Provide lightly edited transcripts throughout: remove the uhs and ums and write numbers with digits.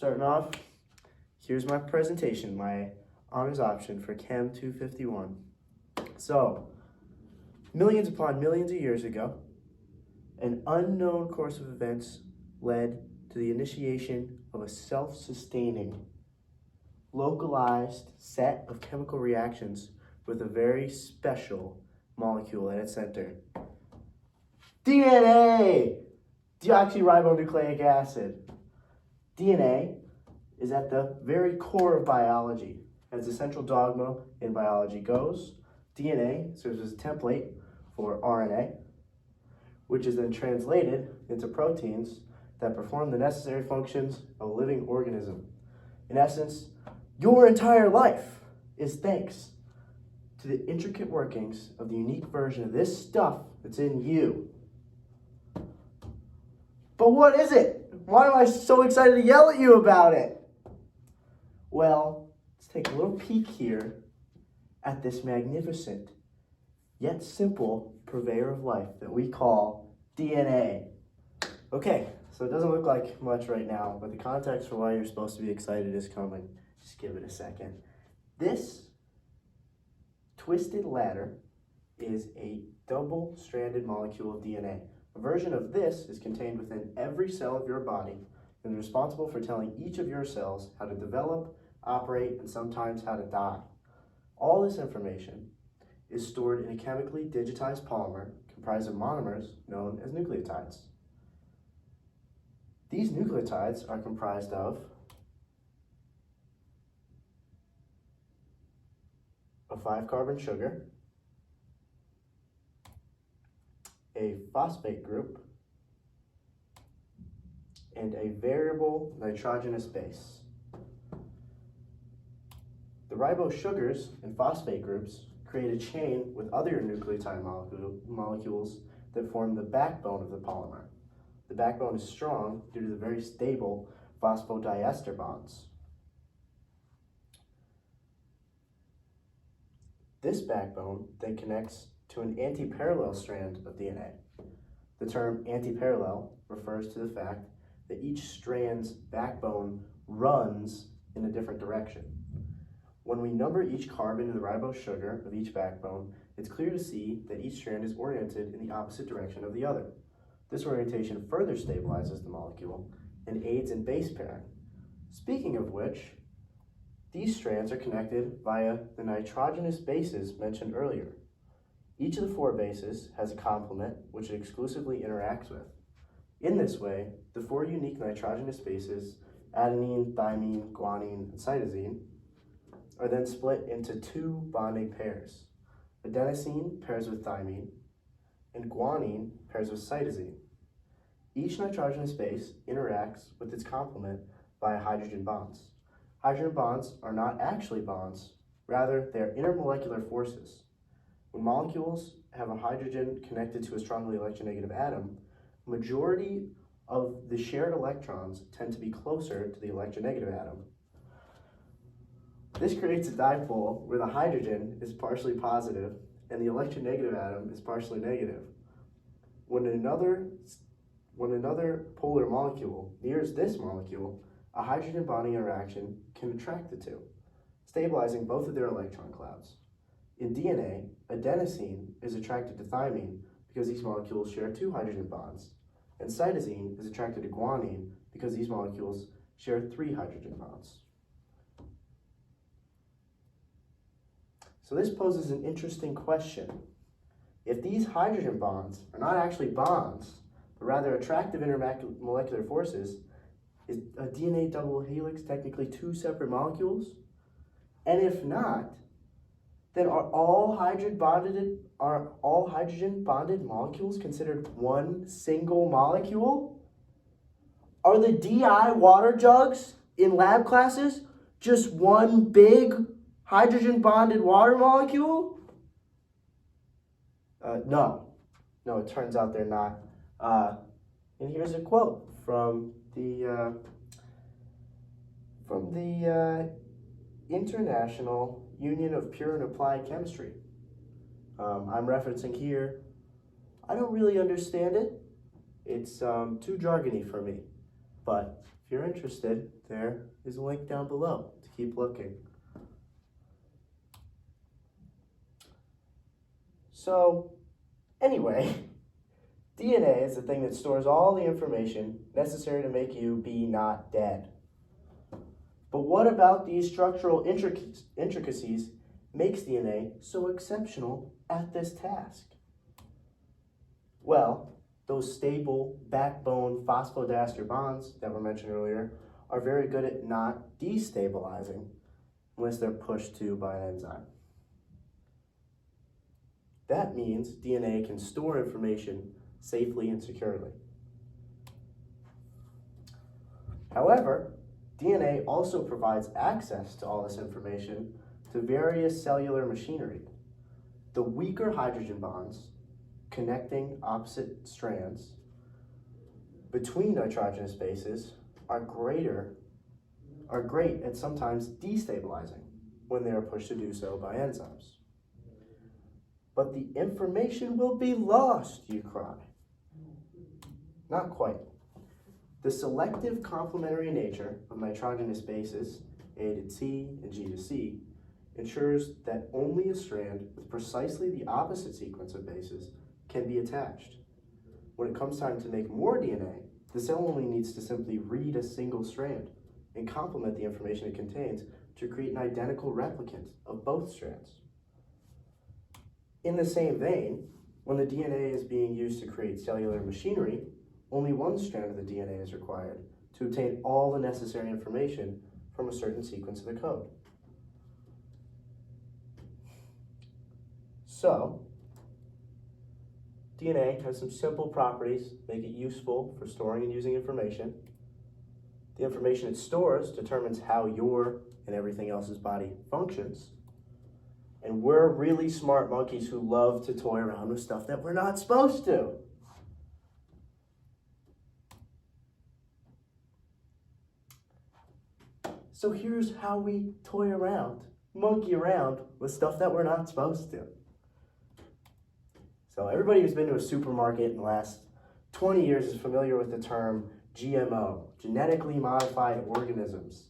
Starting off, here's my presentation, my honors option for Chem 251. So, millions upon millions of years ago, an unknown course of events led to the initiation of a self-sustaining, localized set of chemical reactions with a very special molecule at its center. DNA! Deoxyribonucleic acid. DNA is at the very core of biology. As the central dogma in biology goes, DNA serves as a template for RNA, which is then translated into proteins that perform the necessary functions of a living organism. In essence, your entire life is thanks to the intricate workings of the unique version of this stuff that's in you. But what is it? Why am I so excited to yell at you about it? Well, let's take a little peek here at this magnificent, yet simple purveyor of life that we call DNA. Okay, so it doesn't look like much right now, but the context for why you're supposed to be excited is coming. Just give it a second. This twisted ladder is a double-stranded molecule of DNA. A version of this is contained within every cell of your body and is responsible for telling each of your cells how to develop, operate, and sometimes how to die. All this information is stored in a chemically digitized polymer comprised of monomers known as nucleotides. These nucleotides are comprised of a 5-carbon sugar, a phosphate group, and a variable nitrogenous base. The ribose sugars and phosphate groups create a chain with other nucleotide molecules that form the backbone of the polymer. The backbone is strong due to the very stable phosphodiester bonds. This backbone then connects to an antiparallel strand of DNA. The term antiparallel refers to the fact that each strand's backbone runs in a different direction. When we number each carbon in the ribose sugar of each backbone, it's clear to see that each strand is oriented in the opposite direction of the other. This orientation further stabilizes the molecule and aids in base pairing. Speaking of which, these strands are connected via the nitrogenous bases mentioned earlier. Each of the 4 bases has a complement which it exclusively interacts with. In this way, the 4 unique nitrogenous bases, adenine, thymine, guanine, and cytosine, are then split into 2 bonding pairs. Adenosine pairs with thymine, and guanine pairs with cytosine. Each nitrogenous base interacts with its complement via hydrogen bonds. Hydrogen bonds are not actually bonds, rather they are intermolecular forces. When molecules have a hydrogen connected to a strongly electronegative atom, majority of the shared electrons tend to be closer to the electronegative atom. This creates a dipole where the hydrogen is partially positive and the electronegative atom is partially negative. When another polar molecule nears this molecule, a hydrogen bonding interaction can attract the two, stabilizing both of their electron clouds. In DNA, adenosine is attracted to thymine because these molecules share 2 hydrogen bonds, and cytosine is attracted to guanine because these molecules share 3 hydrogen bonds. So this poses an interesting question. If these hydrogen bonds are not actually bonds, but rather attractive intermolecular forces, is a DNA double helix technically 2 separate molecules? And if not, then are all hydrogen bonded molecules considered one single molecule? Are the DI water jugs in lab classes just one big hydrogen bonded water molecule? No, it turns out they're not. And here's a quote from the International Union of Pure and Applied Chemistry. I'm referencing here, I don't really understand it. It's too jargony for me. But if you're interested, there is a link down below to keep looking. So, anyway, DNA is the thing that stores all the information necessary to make you be not dead. But what about these structural intricacies makes DNA so exceptional at this task? Well, those stable backbone phosphodiester bonds that were mentioned earlier are very good at not destabilizing unless they're pushed to by an enzyme. That means DNA can store information safely and securely. However, DNA also provides access to all this information to various cellular machinery. The weaker hydrogen bonds connecting opposite strands between nitrogenous bases are great at sometimes destabilizing when they are pushed to do so by enzymes. But the information will be lost, you cry. Not quite. The selective complementary nature of nitrogenous bases, A to T and G to C, ensures that only a strand with precisely the opposite sequence of bases can be attached. When it comes time to make more DNA, the cell only needs to simply read a single strand and complement the information it contains to create an identical replicant of both strands. In the same vein, when the DNA is being used to create cellular machinery, only one strand of the DNA is required to obtain all the necessary information from a certain sequence of the code. So, DNA has some simple properties that make it useful for storing and using information. The information it stores determines how your and everything else's body functions. And we're really smart monkeys who love to toy around with stuff that we're not supposed to. So here's how we toy around, monkey around with stuff that we're not supposed to. So everybody who's been to a supermarket in the last 20 years is familiar with the term GMO, genetically modified organisms.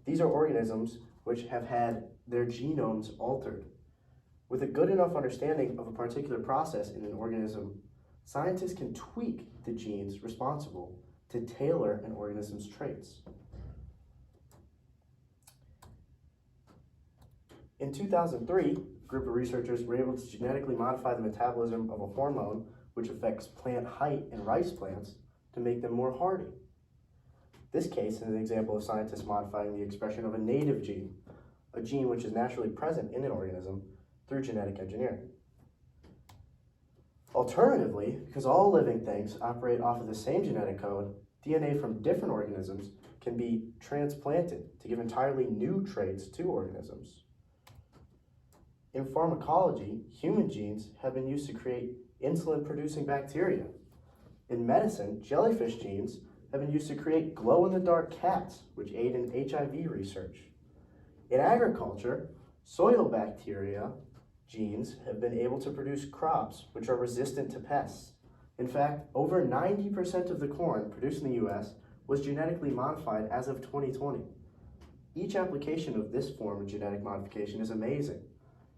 These are organisms which have had their genomes altered. With a good enough understanding of a particular process in an organism, scientists can tweak the genes responsible to tailor an organism's traits. In 2003, a group of researchers were able to genetically modify the metabolism of a hormone which affects plant height in rice plants to make them more hardy. This case is an example of scientists modifying the expression of a native gene, a gene which is naturally present in an organism through genetic engineering. Alternatively, because all living things operate off of the same genetic code, DNA from different organisms can be transplanted to give entirely new traits to organisms. In pharmacology, human genes have been used to create insulin-producing bacteria. In medicine, jellyfish genes have been used to create glow-in-the-dark cats, which aid in HIV research. In agriculture, soil bacteria genes have been able to produce crops which are resistant to pests. In fact, over 90% of the corn produced in the US was genetically modified as of 2020. Each application of this form of genetic modification is amazing.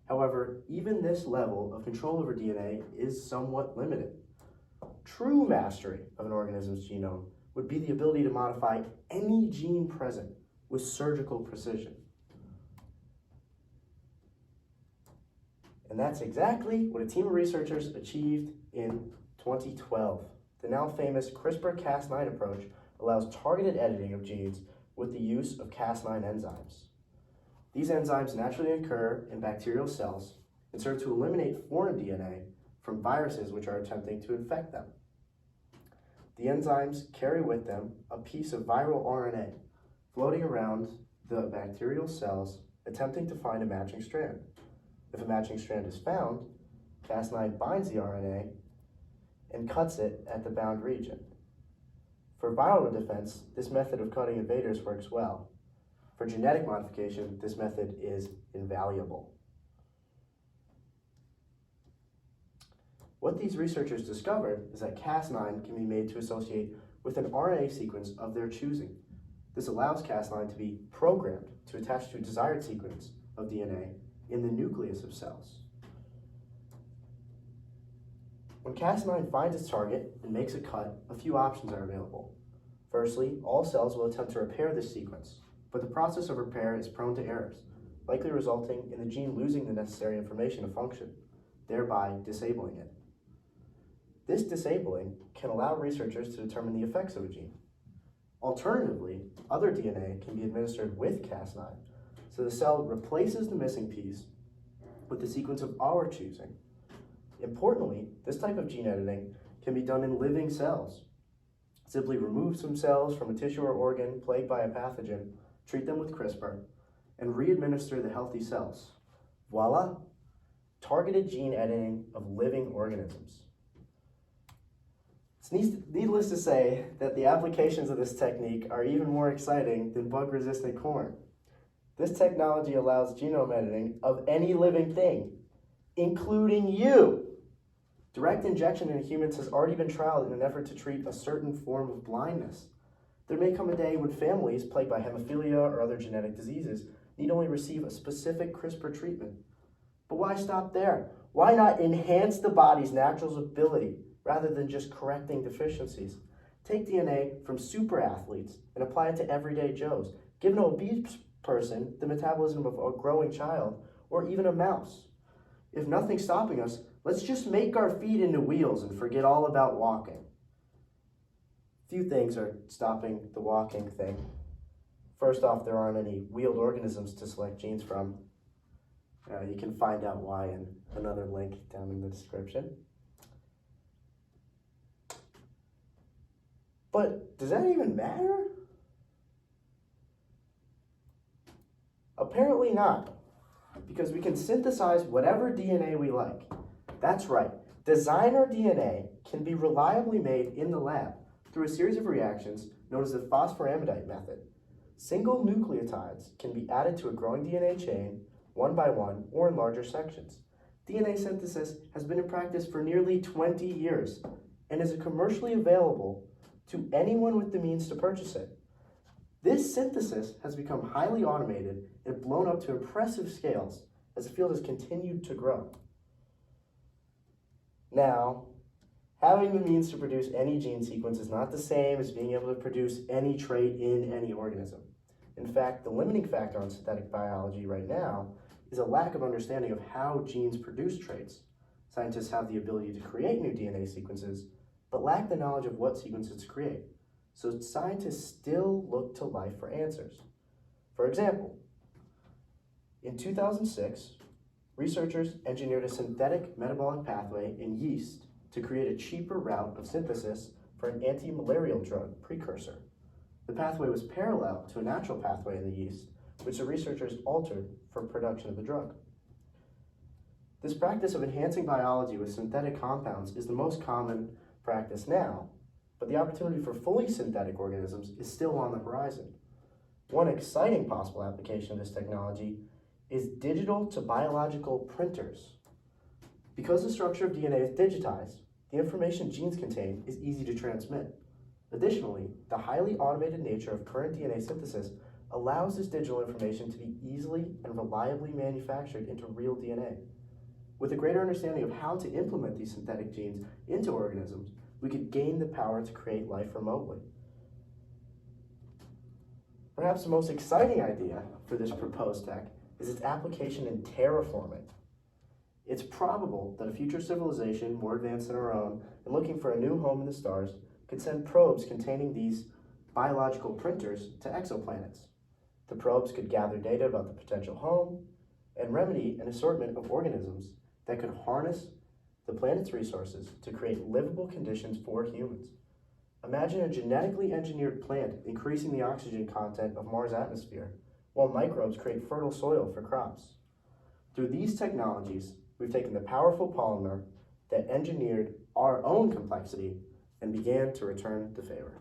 However, even this level of control over DNA is somewhat limited. True mastery of an organism's genome would be the ability to modify any gene present with surgical precision. And that's exactly what a team of researchers achieved in 2012. The now famous CRISPR-Cas9 approach allows targeted editing of genes with the use of Cas9 enzymes. These enzymes naturally occur in bacterial cells and serve to eliminate foreign DNA from viruses which are attempting to infect them. The enzymes carry with them a piece of viral RNA floating around the bacterial cells, attempting to find a matching strand. If a matching strand is found, Cas9 binds the RNA and cuts it at the bound region. For viral defense, this method of cutting invaders works well. For genetic modification, this method is invaluable. What these researchers discovered is that Cas9 can be made to associate with an RNA sequence of their choosing. This allows Cas9 to be programmed to attach to a desired sequence of DNA in the nucleus of cells. When Cas9 finds its target and makes a cut, a few options are available. Firstly, all cells will attempt to repair this sequence, but the process of repair is prone to errors, likely resulting in the gene losing the necessary information to function, thereby disabling it. This disabling can allow researchers to determine the effects of a gene. Alternatively, other DNA can be administered with Cas9, so the cell replaces the missing piece with the sequence of our choosing. Importantly, this type of gene editing can be done in living cells. Simply remove some cells from a tissue or organ plagued by a pathogen, treat them with CRISPR, and re-administer the healthy cells. Voila! Targeted gene editing of living organisms. It's needless to say that the applications of this technique are even more exciting than bug-resistant corn. This technology allows genome editing of any living thing, including you. Direct injection in humans has already been trialed in an effort to treat a certain form of blindness. There may come a day when families plagued by hemophilia or other genetic diseases need only receive a specific CRISPR treatment. But why stop there? Why not enhance the body's natural ability rather than just correcting deficiencies? Take DNA from super athletes and apply it to everyday Joes. Give an obese person the metabolism of a growing child or even a mouse. If nothing's stopping us, let's just make our feet into wheels and forget all about walking. Few things are stopping the walking thing. First off, there aren't any wheeled organisms to select genes from. You can find out why in another link down in the description. But does that even matter? Apparently not, because we can synthesize whatever DNA we like. That's right, designer DNA can be reliably made in the lab through a series of reactions known as the phosphoramidite method. Single nucleotides can be added to a growing DNA chain, one by one, or in larger sections. DNA synthesis has been in practice for nearly 20 years and is commercially available to anyone with the means to purchase it. This synthesis has become highly automated and blown up to impressive scales as the field has continued to grow. Now, having the means to produce any gene sequence is not the same as being able to produce any trait in any organism. In fact, the limiting factor on synthetic biology right now is a lack of understanding of how genes produce traits. Scientists have the ability to create new DNA sequences, but lack the knowledge of what sequences to create. So scientists still look to life for answers. For example, in 2006, researchers engineered a synthetic metabolic pathway in yeast to create a cheaper route of synthesis for an antimalarial drug, precursor. The pathway was parallel to a natural pathway in the yeast, which the researchers altered for production of the drug. This practice of enhancing biology with synthetic compounds is the most common practice now, but the opportunity for fully synthetic organisms is still on the horizon. One exciting possible application of this technology is digital to biological printers. Because the structure of DNA is digitized, the information genes contain is easy to transmit. Additionally, the highly automated nature of current DNA synthesis allows this digital information to be easily and reliably manufactured into real DNA. With a greater understanding of how to implement these synthetic genes into organisms, we could gain the power to create life remotely. Perhaps the most exciting idea for this proposed tech is its application in terraforming. It's probable that a future civilization more advanced than our own and looking for a new home in the stars could send probes containing these biological printers to exoplanets. The probes could gather data about the potential home and remedy an assortment of organisms that could harness the planet's resources to create livable conditions for humans. Imagine a genetically engineered plant increasing the oxygen content of Mars' atmosphere, while microbes create fertile soil for crops. Through these technologies, we've taken the powerful polymer that engineered our own complexity and began to return the favor.